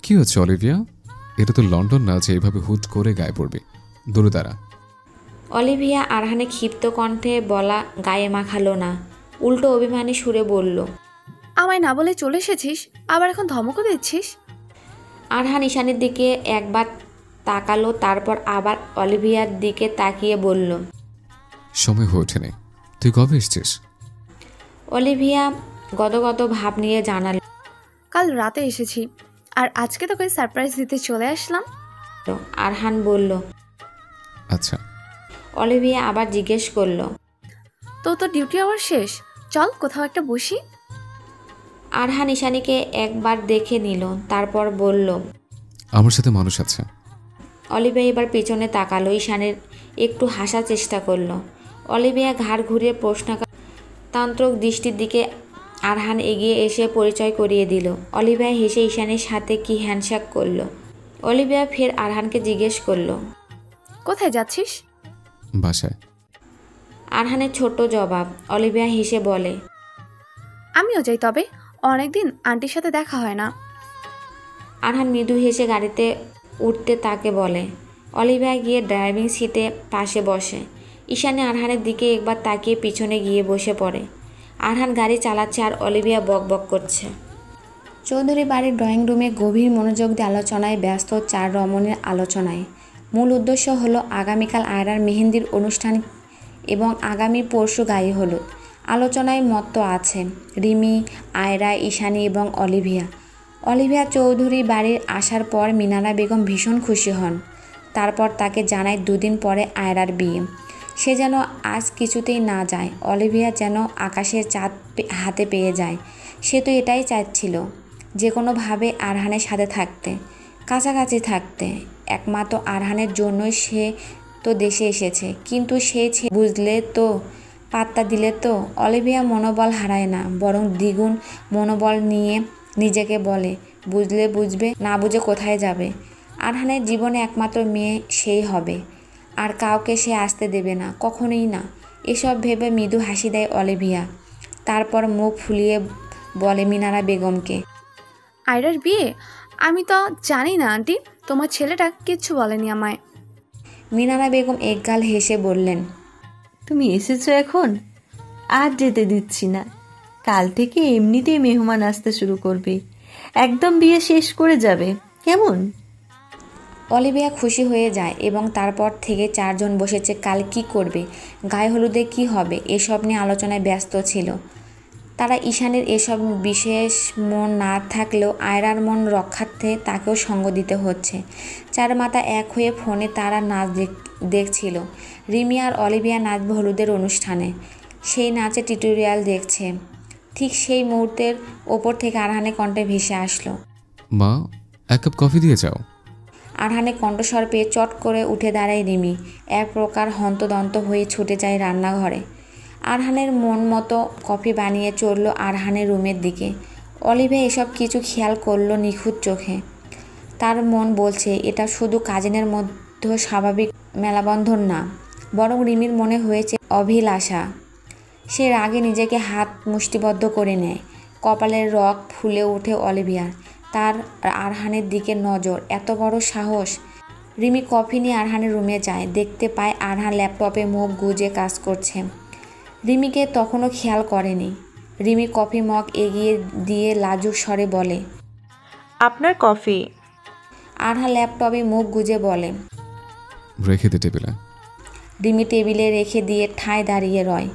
কি হচ্ছে অলিভিয়া? এটা তো লন্ডন না যে এভাবে হুট করে গায়ে পড়বে। দূরে দাঁড়া। অলিভিয়া আরহানে ক্ষিপ্ত কণ্ঠে বলা গায়ে মাখালো না, উল্টো অভিমানী সুরে বলল, আমায় না বলে চলে এসেছিস, আবার এখন ধমকও দিচ্ছিস? আরহান ঈশানের দিকে একবার তাকালো, তারপর আবার অলিভিয়ার দিকে তাকিয়ে বলল, সময় হয়ে ওঠেনি। তুই কবে এসছিস? অলিভিয়া গদগদ ভাব নিয়ে জানাল, কাল রাতে এসেছি, আর আজকে তোকে সারপ্রাইজ দিতে চলে আসলাম। আরহান বলল। আচ্ছা। অলিভিয়া আবার জিজ্ঞেস করল, তো ডিউটি আওয়ার শেষ, চল কোথাও একটা বসি। আরহান ঈশানীকে একবার দেখে নিল, তারপর বলল, আমার সাথে মানুষ আছে। অলিভিয়া এবার পেছনে তাকালো, ঈশানের একটু হাসার চেষ্টা করলো। অলিভিয়া ঘাড় ঘুরিয়ে প্রশ্নতান্ত্রিক দৃষ্টির দিকে আরহান এগিয়ে এসে পরিচয় করিয়ে দিল। অলিভিয়া হেসে ঈশানের সাথে কি হ্যান্ডশেক করলো। অলিভিয়া ফের আরহানকে জিজ্ঞেস করলো, কোথায় যাচ্ছিস? বাসায়। আরহানের ছোট্ট জবাব। অলিভিয়া হেসে বলে, আমিও যাই, তবে অনেকদিন আন্টির সাথে দেখা হয় না। আরহান মৃদু হেসে গাড়িতে উঠতে তাকে বলে। অলিভিয়া গিয়ে ড্রাইভিং সিটে পাশে বসে। ঈশানী আরহানের দিকে একবার তাকিয়ে পিছনে গিয়ে বসে পড়ে। আরহান গাড়ি চালাচ্ছে আর অলিভিয়া বক বক করছে। চৌধুরী বাড়ির ড্রয়িং রুমে গভীর মনোযোগ দিয়ে আলোচনায় ব্যস্ত চার রমণীর আলোচনায়। মূল উদ্দেশ্য হলো আগামীকাল আয়রার মেহেন্দির অনুষ্ঠান এবং আগামী পরশু গায়ে হলুদ। আলোচনায় মত্ত আছে রিমি, আয়রা, ঈশানী এবং অলিভিয়া। অলিভিয়া চৌধুরী বাড়ির আসার পর মিনারা বেগম ভীষণ খুশি হন। তারপর তাকে জানায় দুদিন পরে আয়রার বিয়ে। সে যেন আজ কিছুতেই না যায়। অলিভিয়া যেন আকাশের চাঁদ হাতে পেয়ে যায়। সে তো এটাই চাচ্ছিল, যে কোনোভাবে আরহানের সাথে থাকতে, কাছাকাছি থাকতে। একমাত্র আরহানের জন্যই সে তো দেশে এসেছে, কিন্তু সে বুঝলে তো, পাত্তা দিলে তো। অলিভিয়া মনোবল হারায় না, বরং দ্বিগুণ মনোবল নিয়ে নিজেকে বলে, বুঝলে বুঝবে, না বুঝে কোথায় যাবে। আরহানের জীবনে একমাত্র মেয়ে সেই হবে, আর কাউকে সে আসতে দেবে না, কখনোই না। এসব ভেবে মৃদু হাসি দেয় অলিভিয়া। তারপর মুখ ফুলিয়ে বলে মিনারা বেগমকে, আয়রার বিয়ে? আমি তো জানি না আন্টি, তোমার ছেলেটা কিচ্ছু বলেনি আমায়। মিনারা বেগম একগাল হেসে বললেন, তুমি এসেছো এখন, আর যেতে দিচ্ছি না। কাল থেকে এমনিতেই মেহমান আসতে শুরু করবে, একদম বিয়ে শেষ করে যাবে, কেমন? অলিভিয়া খুশি হয়ে যায় এবং তারপর থেকে চারজন বসেছে কাল কি করবে, গায়ে হলুদে কি হবে, এসব নিয়ে আলোচনায় ব্যস্ত ছিল তারা। ঈশানের এসব বিশেষ মন না থাকলেও আয়রার মন রক্ষার্থে তাকেও সঙ্গ দিতে হচ্ছে। চার মাথা এক হয়ে ফোনে তারা নাচ দেখছিল। রিমি আর অলিভিয়া নাচবে হলুদের অনুষ্ঠানে। সেই নাচের টিউটোরিয়াল দেখছে। ঠিক সেই মুহূর্তের ওপর থেকে আরহানের কণ্ঠে ভেসে আসলো, মা, এক কাপ কফি দিয়ে যাও। আরহানের কণ্ঠস্বর পেয়ে চট করে উঠে দাঁড়ায় রিমি। এক প্রকার হন্তদন্ত হয়ে ছুটে যায় রান্নাঘরে। আরহানের মন মতো কফি বানিয়ে চলল আরহানের রুমের দিকে। অলিভিয়া এসব কিছু খেয়াল করলো নিখুঁত চোখে। তার মন বলছে এটা শুধু কাজিনের মধ্যে স্বাভাবিক মেলাবন্ধন না, বরং রিমির মনে হয়েছে অভিলাষা। সে রাগে নিজেকে হাত মুষ্টিবদ্ধ করে নেয়। কপালের রগ ফুলে ওঠে অলিভিয়ার। তার আরহানের দিকে নজর, এত বড় সাহস। রিমি কফি নিয়ে আরহানের রুমে যায়। দেখতে পায় আরহান ল্যাপটপে মুখ গুজে কাজ করছে। রিমিকে তখনও খেয়াল করেনি। রিমি কফি মগ এগিয়ে দিয়ে লাজুক স্বরে বলে, আপনার কফি। আরহান ল্যাপটপে মুখ গুজে বলে, রেখে দে টেবিলে। রিমি টেবিলে রেখে দিয়ে ঠায় দাঁড়িয়ে রয়।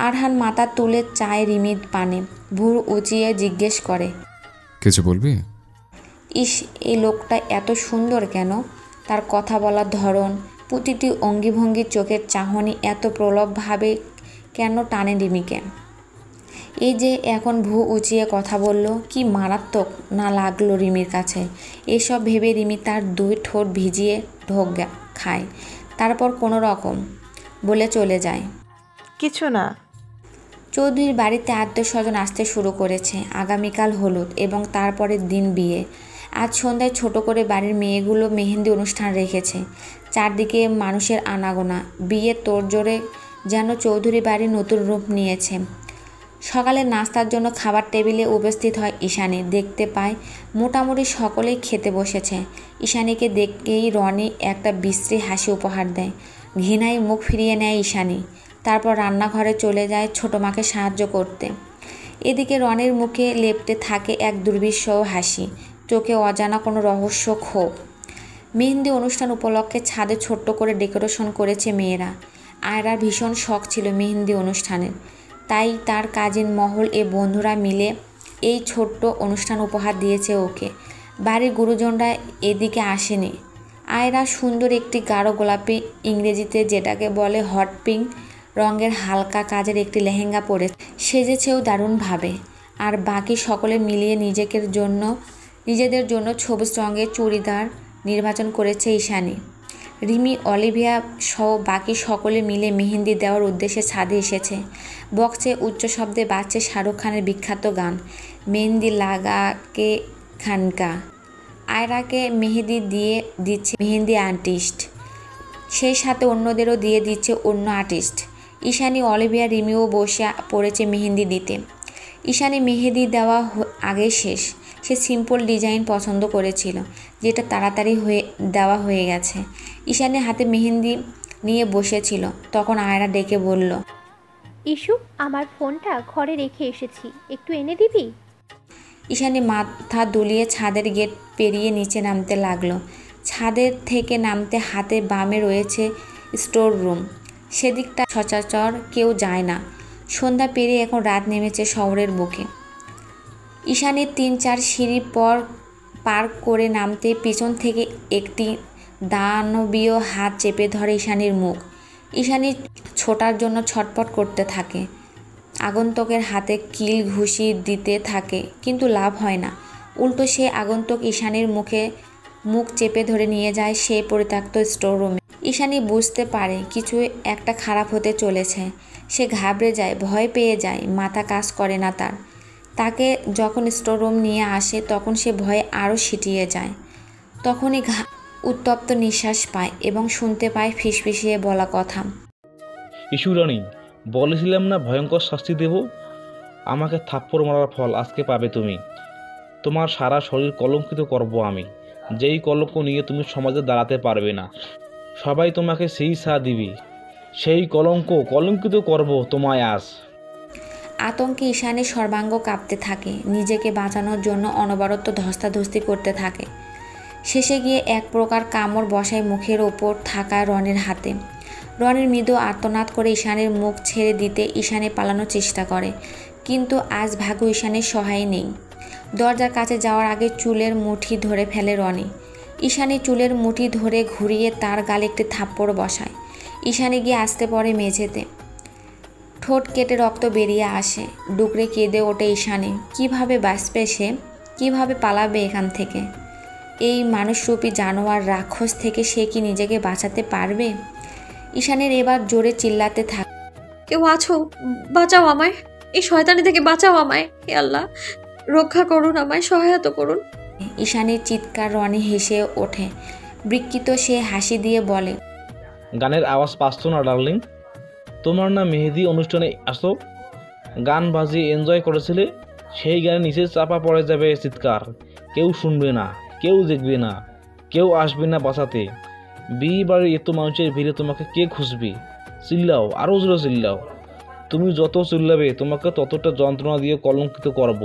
আরহান মাথা তুলে চায় রিমির পানে, ভুরু উঁচিয়ে জিজ্ঞেস করে, কিছু বলবি? ইস, এই লোকটা এত সুন্দর কেন? তার কথা বলার ধরন, প্রতিটি অঙ্গিভঙ্গির চোখের চাহনি এত প্রলোভভাবে কেন টানে রিমিকে? এই যে এখন উঁচিয়ে কথা বলল, কি মারাত্মক না লাগলো রিমির কাছে। এসব ভেবে রিমি তার দুই ঠোঁট ভিজিয়ে ঢোক খায়। তারপর কোনো রকম বলে চলে যায়, কিছু না। চৌধুরীর বাড়িতে আত্মীয়স্বজন আসতে শুরু করেছে। আগামীকাল হলুদ এবং তারপরের দিন বিয়ে। আজ সন্ধ্যায় ছোট করে বাড়ির মেয়েগুলো মেহেন্দি অনুষ্ঠান রেখেছে। চারদিকে মানুষের আনাগোনা। বিয়ের তোড়জোড়ে যেন চৌধুরী বাড়ি নতুন রূপ নিয়েছে। সকালে নাস্তার জন্য খাবার টেবিলে উপস্থিত হয় ঈশানী। দেখতে পায় মোটামুটি সকলেই খেতে বসেছে। ঈশানীকে দেখেই রনি একটা বিশ্রী হাসি উপহার দেয়। ঘৃণায় মুখ ফিরিয়ে নেয় ঈশানী। তারপর রান্নাঘরে চলে যায় ছোটো মাকে সাহায্য করতে। এদিকে রনির মুখে লেপ্টে থাকে এক দুর্বিষহ হাসি, চোখে অজানা কোনো রহস্য ক্ষোভ। মেহেন্দি অনুষ্ঠান উপলক্ষে ছাদে ছোট্ট করে ডেকোরেশন করেছে মেয়েরা। আয়রার ভীষণ শখ ছিল মেহেন্দি অনুষ্ঠানের, তাই তার কাজিন মহল এ বন্ধুরা মিলে এই ছোট্ট অনুষ্ঠান উপহার দিয়েছে ওকে। বাড়ির গুরুজনরা এদিকে আসেনি। আয়রা সুন্দর একটি গাঢ় গোলাপি, ইংরেজিতে যেটাকে বলে হট পিঙ্ক রঙের হালকা কাজের একটি লেহেঙ্গা পরে সেজেছেও দারুণভাবে। আর বাকি সকলে মিলিয়ে নিজেদের জন্য সবুজ রঙের চুড়িদার নির্বাচন করেছে ঈশানী। রিমি, অলিভিয়া সহ বাকি সকলে মিলে মেহেন্দি দেওয়ার উদ্দেশ্যে ছাদে এসেছে। বক্সে উচ্চ শব্দে বাজছে শাহরুখ খানের বিখ্যাত গান মেহেন্দি লাগা কে খানকা। আয়রাকে মেহেদি দিয়ে দিচ্ছে মেহেন্দি আর্টিস্ট, সেই সাথে অন্যদেরও দিয়ে দিচ্ছে অন্য আর্টিস্ট। ঈশানী, অলিভিয়া, রিমিও বসে পড়েছে মেহেন্দি দিতে। ঈশানী মেহেদি দেওয়া আগে শেষ। সে সিম্পল ডিজাইন পছন্দ করেছিল, যেটা তাড়াতাড়ি দেওয়া হয়ে গেছে। ঈশানীর হাতে মেহেন্দি নিয়ে বসেছিল, তখন আয়রা ডেকে বলল, ইস্যু, আমার ফোনটা ঘরে রেখে এসেছি, একটু এনে দিবি? ঈশানী মাথা দুলিয়ে ছাদের গেট পেরিয়ে নিচে নামতে লাগলো। ছাদের থেকে নামতে হাতে বামে রয়েছে স্টোর রুম, সেদিকটা সচরাচর কেউ যায় না। সন্ধ্যা পেরিয়ে এখন রাত নেমেছে শহরের বুকে। ঈশানীর ৩-৪ সিঁড়ি পার করে নামতে পিছন থেকে একটি দানবীয় হাত চেপে ধরে ঈশানীর মুখ। ঈশানী ছোটার জন্য ছটফট করতে থাকে, আগন্তুকের হাতে কিল ঘুষি দিতে থাকে, কিন্তু লাভ হয় না। উল্টো সে আগন্তুক ঈশানীর মুখ চেপে ধরে নিয়ে যায় সেই পরিত্যক্ত স্টোর রুমে। ঈশানী বুঝতে পারে কিছু একটা খারাপ হতে চলেছে। সে ঘাবড়ে যায়, ভয় পেয়ে যায়, মাথা কাজ করে না তার। তাকে যখন স্টোর রুম নিয়ে আসে তখন সে ভয়ে আরও সিটিয়ে যায়। তখনই উত্তপ্ত নিঃশ্বাস পায় এবং শুনতে পায় ফিসফিসিয়ে বলা কথা, ইস্যুরানি, বলেছিলাম না ভয়ঙ্কর শাস্তি দেব। আমাকে থাপ্পড় মারার ফল আজকে পাবে তুমি। তোমার সারা শরীর কলঙ্কিত করব আমি, যেই কলঙ্ক নিয়ে তুমি সমাজে দাঁড়াতে পারবে না। সবাই তোমাকে সেই দিবি, সেই কলঙ্কিত করব তোমায় আজ। আতঙ্কে ঈশানীর সর্বাঙ্গ কাঁপতে থাকে, নিজেকে বাঁচানোর জন্য অনবরত ধস্তাধস্তি করতে থাকে। শেষে গিয়ে এক প্রকার কামড় বসায় মুখের ওপর থাকা রনির হাতে। রনির মৃদু আর্তনাদ করে ঈশানীর মুখ ছেড়ে দিতে ঈশানী পালানোর চেষ্টা করে, কিন্তু আজ ভাগ্য ঈশানীর সহায় নেই। দরজার কাছে যাওয়ার আগে চুলের মুঠি ধরে ফেলে রনি। ঈশানী চুলের মুঠি ধরে ঘুরিয়ে তার গালে একটি থাপ্পড় বসায়। ঈশানী গিয়ে আসতে পড়ে মেঝেতে, ঠোঁট কেটে রক্ত বেরিয়ে আসে। ডুকরে কেঁদে ওঠে ঈশানী। কীভাবে বাঁচবে সে? কীভাবে পালাবে এখান থেকে? এই মানুষরূপী জানোয়ার রাক্ষস থেকে সে কি নিজেকে বাঁচাতে পারবে? ঈশানীর এবার জোরে চিল্লাতে থাকে, কেউ আছো, বাঁচাও আমায়, এই শয়তানি থেকে বাঁচাও আমায়, হে আল্লাহ রক্ষা করুন, আমায় সহায়তা করুন। ঈশানীর চিৎকার রনি হেসে ওঠে। বিকৃত সে হাসি দিয়ে বলে, গানের আওয়াজ পাচ্ছ না ডার্লিং? তোমার না মেহেদি অনুষ্ঠানে আসো, গান বাজিয়ে এনজয় করেছিলে, সেই গানে নিচে চাপা পড়ে যাবে চিৎকার। কেউ শুনবে না, কেউ দেখবে না, কেউ আসবে না বাঁচাতে। বিয়ে বাড়ির এত মানুষের ভিড়ে তোমাকে কে খুঁজবে? চিল্লাও, আরও জোরে চিল্লাও। তুমি যত চিল্লাবে তোমাকে ততটা যন্ত্রণা দিয়ে কলঙ্কিত করব।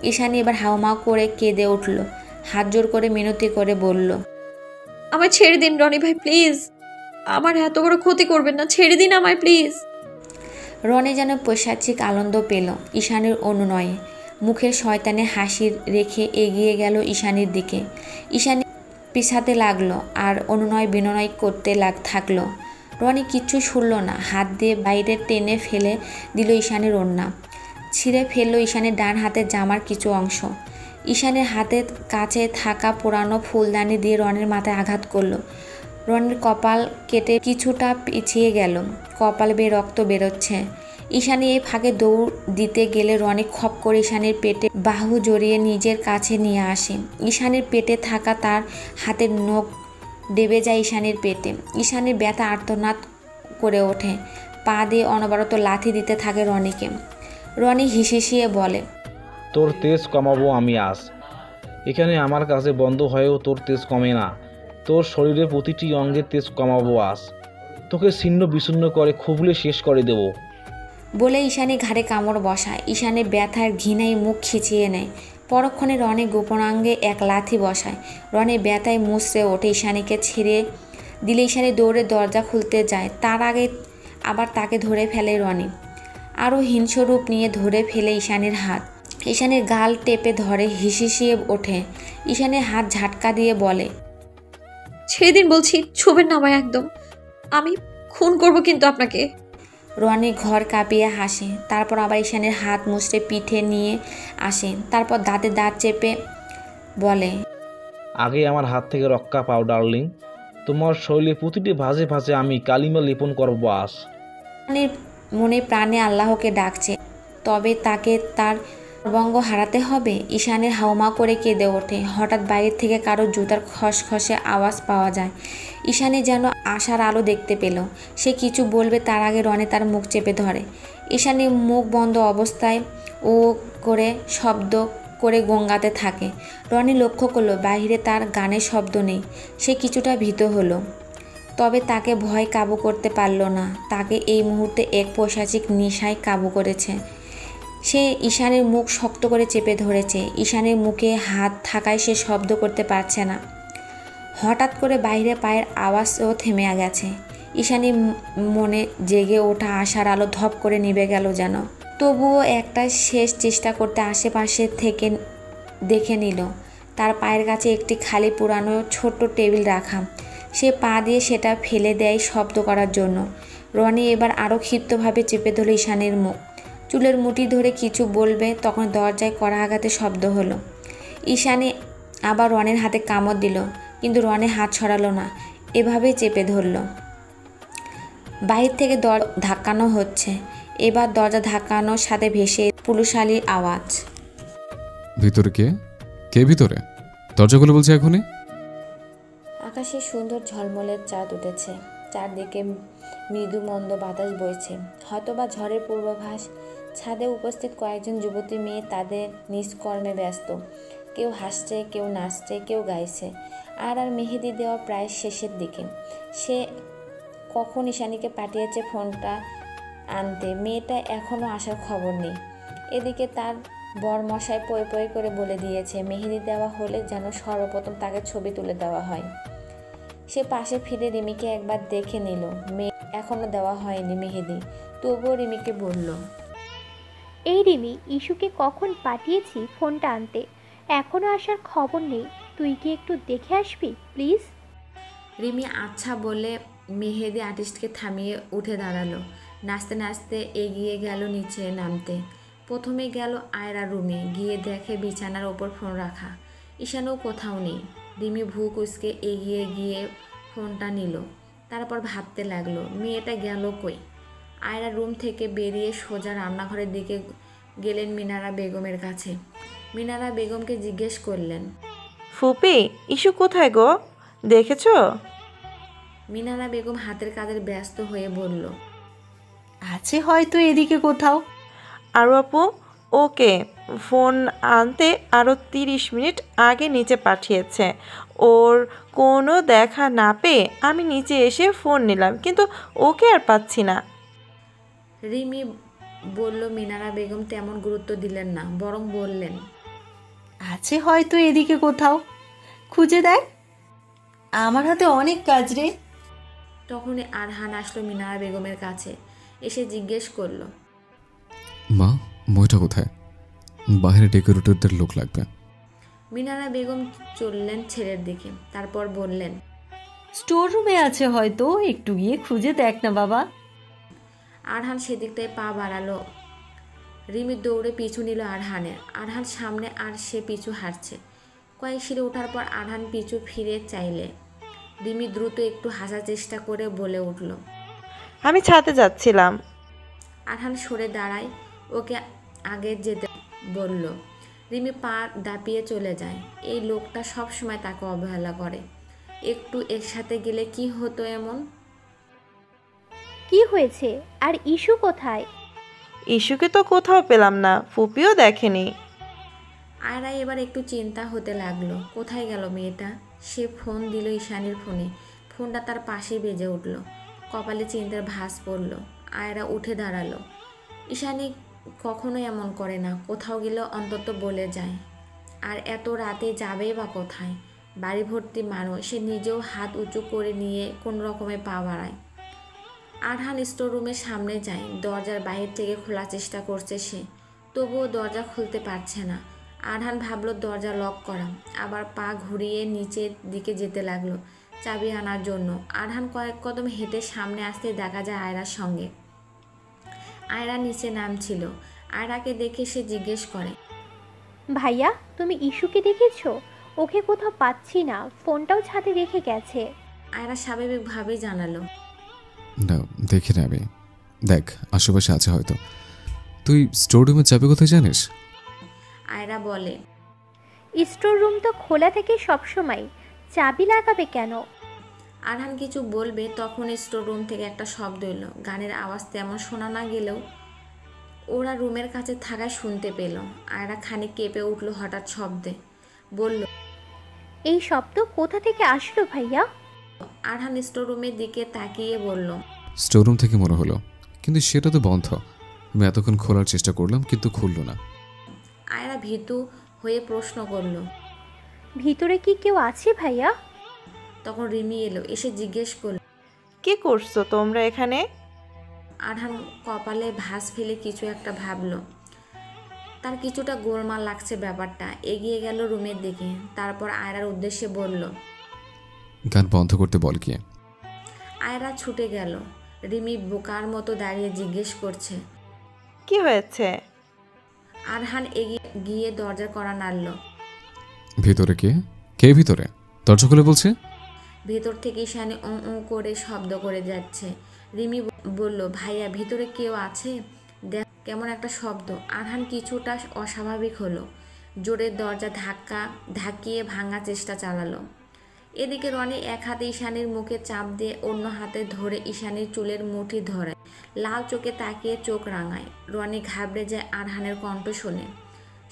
ঈশানী এবার হাউমাউ করে কেঁদে উঠল, হাত জোর করে মিনতি করে বলল, আমায় ছেড়ে দিন রনি ভাই, প্লিজ। আমার এত বড় ক্ষতি করবেন না, ছেড়ে দিন আমায় প্লিজ। রনি যেন পৈশাচিক আনন্দ পেল ঈশানীর অনুনয়ে। মুখের শয়তানে হাসি রেখে এগিয়ে গেল ঈশানীর দিকে। ঈশানী পিছাতে লাগলো আর অনুনয় বিনয় করতে থাকলো। রনি কিচ্ছু শুনল না, হাত দিয়ে বাইরে টেনে ফেলে দিল ঈশানীর ওড়না। ছিঁড়ে ফেললো ঈশানীর ডান হাতের জামার কিছু অংশ। ঈশানীর হাতের কাছে থাকা পুরানো ফুলদানি দিয়ে রনির মাথায় আঘাত করলো। রনির কপাল কেটে কিছুটা পিছিয়ে গেল, কপাল বেয়ে রক্ত বেরোচ্ছে। ঈশানী এই ফাঁকে দৌড় দিতে গেলে রনি খপ করে ঈশানীর পেটে বাহু জড়িয়ে নিজের কাছে নিয়ে আসে। ঈশানীর পেটে থাকা তার হাতের নখ ডেবে যায় ঈশানীর পেটে। ঈশানীর ব্যথা আর্তনাদ করে ওঠে, পা দিয়ে অনবরত লাথি দিতে থাকে রনিকে। রনি হিসিয়ে বলে, তোর তেজ কমাবো আমি আজ। এখানে আমার কাছে বন্ধ হয়েও তোর তেজ কমে না। তোর শরীরে প্রতিটি অঙ্গের তেজ কমাবো আজ। তোকে ছিন্ন বিচ্ছিন্ন করে খুবলে শেষ করে দেব। বলে ঈশানী ঘাড়ে কামড় বসায়। ঈশানী ব্যথার ঘৃণায় মুখ খিচিয়ে নেয়। পরক্ষণে রনি গোপনাঙ্গে এক লাথি বসায়। রনি ব্যথায় মুচড়ে ওঠে ঈশানীকে ছেড়ে দিলে ঈশানী দৌড়ে দরজা খুলতে যায়। তার আগে আবার তাকে ধরে ফেলে রনি। আরও হিংস্বরূপ নিয়ে ধরে ফেলে ঈশানীর হাত। ঈশানীর গাল টেপে ধরে হিসিয়ে ওঠে। ঈশানীর হাত ঝাটকা দিয়ে বলে, ছেড়ে দিন বলছি, ছুবেন না আমায় একদম। আমি খুন করব কিন্তু আপনাকে। রনি ঘর কাঁপিয়ে হাসে। তারপর আবার ঈশানীর হাত মুচড়ে পিঠে নিয়ে আসে। তারপর দাঁতে দাঁত চেপে বলে, আগে আমার হাত থেকে রক্ষা পাও ডার্লিং। তোমার শরীরে প্রতিটি ভাঁজে ভাঁজে আমি কালিমা লেপন করবো আজ। ঈশানীর মনে প্রাণে আল্লাহকে ডাকছে, তবে তাকে তার সর্বঙ্গ হারাতে হবে। ঈশানীর হাউমা করে কেঁদে ওঠে। হঠাৎ বাইরে থেকে কারো জুতার খসখসে আওয়াজ পাওয়া যায়। ঈশানী যেন আশার আলো দেখতে পেল। সে কিছু বলবে তার আগে রনি তার মুখ চেপে ধরে। ঈশানী মুখ বন্ধ অবস্থায় ও করে শব্দ করে গঙ্গাতে থাকে। রনি লক্ষ্য করলো বাইরে তার গানের শব্দ নেই। সে কিছুটা ভীত হলো, তবে তাকে ভয় কাবু করতে পারল না। তাকে এই মুহূর্তে এক পৈশাচিক নেশায় কাবু করেছে। সে ঈশানীর মুখ শক্ত করে চেপে ধরেছে। ঈশানীর মুখে হাত থাকায় সে শব্দ করতে পারছে না। হঠাৎ করে বাইরে পায়ের আওয়াজও থেমে গেছে। ঈশানীর মনে জেগে ওঠা আশার আলো ধপ করে নিভে গেল যেন। তবুও একটা শেষ চেষ্টা করতে আশেপাশে থেকে দেখে নিল। তার পায়ের কাছে একটি খালি পুরানো ছোট্ট টেবিল রাখা। সে পা দিয়ে সেটা ফেলে দেয় শব্দ করার জন্য। রনি এবার আরও ক্ষিপ্তভাবে চেপে ধরল ঈশানীর মুখ। চুলের মুঠি ধরে কিছু বলবে, তখন দরজায় কড়া আঘাতে শব্দ হলো। ঈশানী আবার রনির হাতে কামড় দিল, কিন্তু রনি হাত ছড়ালো না, এভাবেই চেপে ধরল। বাইরে থেকে ধাক্কানো হচ্ছে। এবার দরজা ধাক্কানোর সাথে ভেসে পুলুশালীর আওয়াজ। ভিতরে কে ভিতরে? দরজাগুলো বলছে এখনই। আকাশে সুন্দর ঝলমলের চাঁদ উঠেছে। চারদিকে মৃদু মন্দ বাতাস বইছে, হয়তোবা ঝড়ের পূর্বাভাস। ছাদে উপস্থিত কয়েকজন যুবতী মেয়ে তাদের নিষ্কর্মে ব্যস্ত। কেউ হাসছে, কেউ নাচছে, কেউ গাইছে। আর মেহেদি দেওয়া প্রায় শেষের দিকে। সে কখন ঈশানীকে পাঠিয়েছে ফোনটা আনতে, মেয়েটা এখনও আসার খবর নেই। এদিকে তার বরমশাই পই পই করে বলে দিয়েছে মেহেদি দেওয়া হলে যেন সর্বপ্রথম তাকে ছবি তুলে দেওয়া হয়। সে পাশে ফিরে রিমিকে একবার দেখে নিল। মেয়ে এখনও দেওয়া হয়নি মেহেদি, তবুও রিমিকে বলল, এই রিমি, ইস্যুকে কখন পাঠিয়েছি ফোনটা আনতে, এখনও আসার খবর নেই। তুই কি একটু দেখে আসবি প্লিজ? রিমি আচ্ছা বলে মেহেদি আর্টিস্টকে থামিয়ে উঠে দাঁড়ালো। নাচতে নাচতে এগিয়ে গেল নিচে নামতে। প্রথমে গেল আয়রা রুমে, গিয়ে দেখে বিছানার ওপর ফোন রাখা। ঈশানও কোথাও নেই। রিমি ভু কুচকে এগিয়ে গিয়ে ফোনটা নিল। তারপর ভাবতে লাগলো মেয়েটা গেল কই। আয়রা রুম থেকে বেরিয়ে সোজা রান্নাঘরের দিকে গেলেন মিনারা বেগমের কাছে। মিনারা বেগমকে জিজ্ঞেস করলেন, ফুপি, ইস্যু কোথায় গো, দেখেছো? মিনারা বেগম হাতের কাজের ব্যস্ত হয়ে বলল, আছে হয়তো এদিকে কোথাও। আরও আপু ওকে ফোন আনতে আরও 30 মিনিট আগে নিচে পাঠিয়েছে। ওর কোনো দেখা না পেয়ে আমি নিচে এসে ফোন নিলাম, কিন্তু ওকে আর পাচ্ছি না। রিমি বলল। মিনারা বেগম তেমন গুরুত্ব দিলেন না, বরং বললেন, আছে হয়তো এদিকে কোথাও, খুঁজে দেখ, আমার হাতে অনেক কাজ রে। তখনই আরহান আসলো মিনারা বেগমের কাছে। এসে জিজ্ঞেস করলো, মা, মইটা কোথায়? বাইরে ডেকোরেটরদের লোক লাগবে। মিনারা বেগম চললেন ছেলের দিকে, তারপর বললেন, স্টোর রুমে আছে হয়তো, একটু গিয়ে খুঁজে দেখ না বাবা। আরহান সেদিকটায় পা বাড়ালো। রিমি দৌড়ে পিছু নিল আরহানের। আরহান সামনে আর সে পিছু হাঁটছে। কয়েক সিঁড়ি ওঠার পর আরহান পিছু ফিরে চাইলে রিমি দ্রুত একটু হাসার চেষ্টা করে বলে উঠল, আমি ছাদে যাচ্ছিলাম। আরহান সরে দাঁড়ায়, ওকে আগে যেতে বলল। রিমি পা দাপিয়ে চলে যায়। এই লোকটা সব সময় তাকে অবহেলা করে। একটু একসাথে গেলে কি হতো এমন? কি হয়েছে? আর ইস্যু কোথায়? ইস্যুকে তো কোথাও পেলাম না, ফুপিও দেখেনি। আয়রা এবার একটু চিন্তা হতে লাগলো, কোথায় গেল মেয়েটা। সে ফোন দিল ঈশানীর ফোনে, ফোনটা তার পাশে বেজে উঠল। কপালে চিন্তার ভাঁজ পড়ল। আয়রা উঠে দাঁড়ালো। ঈশানী কখনো এমন করে না, কোথাও গেলে অন্তত বলে যায়। আর এত রাতে যাবেই বা কোথায়? বাড়ি ভর্তি মানুষ, সে নিজেও হাত উঁচু করে নিয়ে কোন রকমে পা বাড়ায়। আরহান স্টোর রুমের সামনে যায়, দরজার বাইরে থেকে খোলার চেষ্টা করছে সে, তবুও দরজা খুলতে পারছে না। আরহান ভাবলো দরজা লক করা, আবার পা ঘুরিয়ে নিচের দিকে যেতে লাগলো চাবি আনার জন্য। আরহান কয়েক কদম হেঁটে সামনে আসতে দেখা যায় আয়রার সঙ্গে। আয়রা নিচে নামছিল। আয়রাকে দেখে সে জিজ্ঞেস করে, ভাইয়া তুমি ইস্যুকে দেখেছো? ওকে কোথাও পাচ্ছি না, ফোনটাও ছাদে রেখে গেছে। আয়রা স্বাভাবিকভাবেই জানালো, না, দেখি না আমি। দেখ, আশেপাশে আছে হয়তো। তুই স্টোর রুমে যাবে কোথায় জানিস? আয়রা বলে, স্টোর রুম তো খোলা থাকে সবসময়, চাবি লাগাবে কেন? আরহান কিছু বলবে তখন স্টোর রুম থেকে একটা শব্দ এলো। গানের আওয়াজ তেমন শোনা না গেলেও ওরা রুমের কাছে থাকায় শুনতে পেল। আয়রা খানিক কেঁপে উঠল হঠাৎ শব্দে, বলল, এই শব্দ কোথা থেকে আসলো ভাইয়া? আরহান স্টোর রুমের দিকে তাকিয়ে বলল, স্টোর রুম থেকে মনে হলো, কিন্তু সেটা তো বন্ধ। আমি এতক্ষণ খোলার চেষ্টা করলাম কিন্তু খুলল না। আয়রা ভীতু হয়ে প্রশ্ন করল। ভিতরে কি কেউ আছে ভাইয়া? তখন রিমি এলো, এসে জিজ্ঞেস করল, কি করছো তোমরা এখানে? আরহান কপালে ভাঁজ ফেলে কিছু একটা ভাবল। তার কিছুটা গোলমাল লাগছে ব্যাপারটা। এগিয়ে গেল রুমের দিকে, তারপর আয়রার উদ্দেশ্যে বলল, গান বন্ধ করতে বল কি। আয়রা ছুটে গেল। রিমি বোকার মতো দাঁড়িয়ে জিজ্ঞেস করছে, কি হয়েছে? আরহান এগিয়ে গিয়ে দরজার কড়া নাড়ল। ভিতরে কে? কে ভিতরে? দরজা খুলে বলছে। ভেতর থেকে ঈশানী করে শব্দ করে যাচ্ছে। রিমি বলল, ভাইয়া ভিতরে কেউ আছে? দেখ কেমন একটা শব্দ। আরহান কিছুটা অস্বাভাবিক হলো, জোরে দরজা ধাক্কিয়ে ভাঙার চেষ্টা চালালো। এদিকে রনি এক হাতে ঈশানীর মুখে চাপ দিয়ে অন্য হাতে ধরে ঈশানীর চুলের মুঠি ধরে লাল চোখে তাকিয়ে চোখ রাঙায়। রনি ঘাবড়ে যায় আরহানের কণ্ঠ শুনে,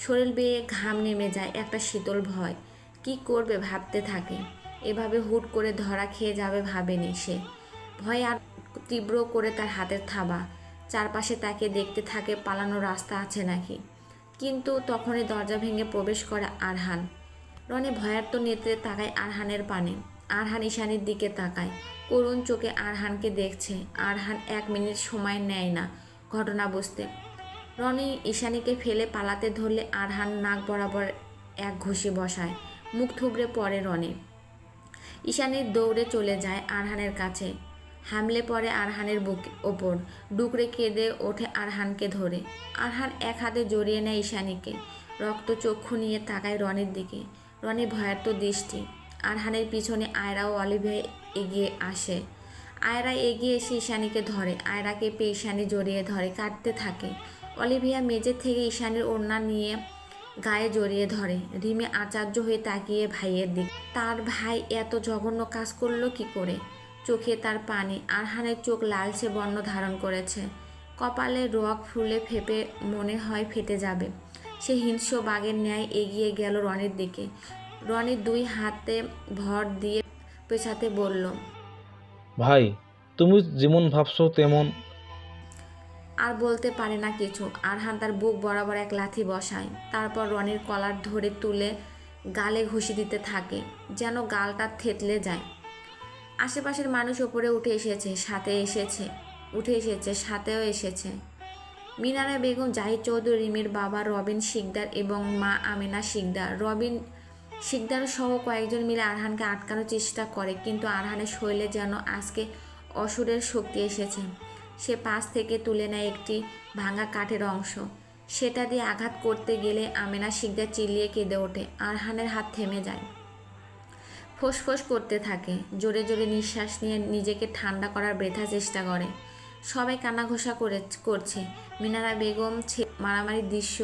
শরীর বেয়ে ঘাম নেমে যায়, একটা শীতল ভয়। কি করবে ভাবতে থাকে। এভাবে হুট করে ধরা খেয়ে যাবে ভাবেনি সে। ভয় আর তীব্র করে তার হাতের থাবা। চারপাশে তাকে দেখতে থাকে পালানোর রাস্তা আছে নাকি। কিন্তু তখনই দরজা ভেঙে প্রবেশ করে আরহান। রনি ভয়ার্ত নেত্রে তাকায় আরহানের পানে। আরহান ঈশানীর দিকে তাকায়, করুণ চোখে আরহানকে দেখছে। আরহান 1 মিনিট সময় নেয় না ঘটনা বুঝতে। রনি ঈশানীকে ফেলে পালাতে ধরলে আরহান নাক বরাবর এক ঘুষি বসায়, মুখ থুবড়ে পড়ে রনি। ঈশানী দৌড়ে চলে যায় আরহানের কাছে, হামলে পড়ে আরহানের বুক ওপর, ডুকরে কেঁদে ওঠে আরহানকে ধরে। আরহান এক হাতে জড়িয়ে নেয় ঈশানীকে, রক্ত চক্ষু নিয়ে তাকায় রনির দিকে। রনি ভয়ার্ত দৃষ্টি। আরহানের পিছনে আয়রা ও অলিভিয়া এগিয়ে আসে। আয়রা এগিয়ে এসে ঈশানীকে ধরে, আয়রাকে পেয়ে ঈশানী জড়িয়ে ধরে, কাঁদতে থাকে। অলিভিয়া মেঝে থেকে ঈশানীর ওড়না নিয়ে গায়ে জড়িয়ে ধরে। রিমি আশ্চর্য হয়ে তাকিয়ে ভাইয়ের দিক। তার ভাই এত জঘন্য কাজ করলো কি করে? চোখে তার পানি। আরহানের চোখ লালচে বর্ণ ধারণ করেছে, কপালে রক ফুলে ফেপে মনে হয় ফেটে যাবে। সে হিংস্র বাঘের ন্যায় এগিয়ে গেল রনির দিকে। রনি 2 হাতে ভর দিয়ে পেছাতে বলল, ভাই তুমি যেমন ভাবছো তেমন। আর বলতে পারে না কিছু। আরহান তার বুক বরাবর এক লাথি বসায়, তারপর রনির কলার ধরে তুলে গালে ঘুষি দিতে থাকে, যেন গালটা থেতলে যায়। আশেপাশের মানুষ ওপরে উঠে এসেছে, সাথেও এসেছে মিনারা বেগম, জাহিদ চৌধুরী, রিমির বাবা রবিন শিকদার এবং মা আমিনা শিকদার। রবিন শিকদার সহ কয়েকজন মিলে আরহানকে আটকানোর চেষ্টা করে, কিন্তু আরহানের শরীরে যেন আজকে অসুরের শক্তি এসেছে। সে পাশ থেকে তুলে নেয় একটি ভাঙা কাঠের অংশ, সেটা দিয়ে আঘাত করতে গেলে আমিনা শিকদার চিল্লিয়ে কেঁদে ওঠে। আরহানের হাত থেমে যায়, ফোঁস করতে থাকে, জোরে জোরে নিঃশ্বাস নিয়ে নিজেকে ঠান্ডা করার বৃথা চেষ্টা করে। সবাই কান্নাঘোষা করছে। মিনারা বেগম মারামারির দৃশ্য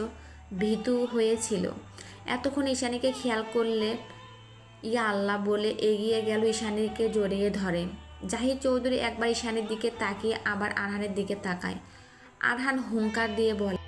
ভীতু হয়েছিল। এতক্ষণ ঈশানীকে খেয়াল করলে ইয়া আল্লাহ বলে এগিয়ে গেল, ঈশানীকে জড়িয়ে ধরে। জাহিদ চৌধুরী একবার ঈশানীর দিকে তাকিয়ে আবার আরহানের দিকে তাকায়। আরহান হুঙ্কার দিয়ে বলে,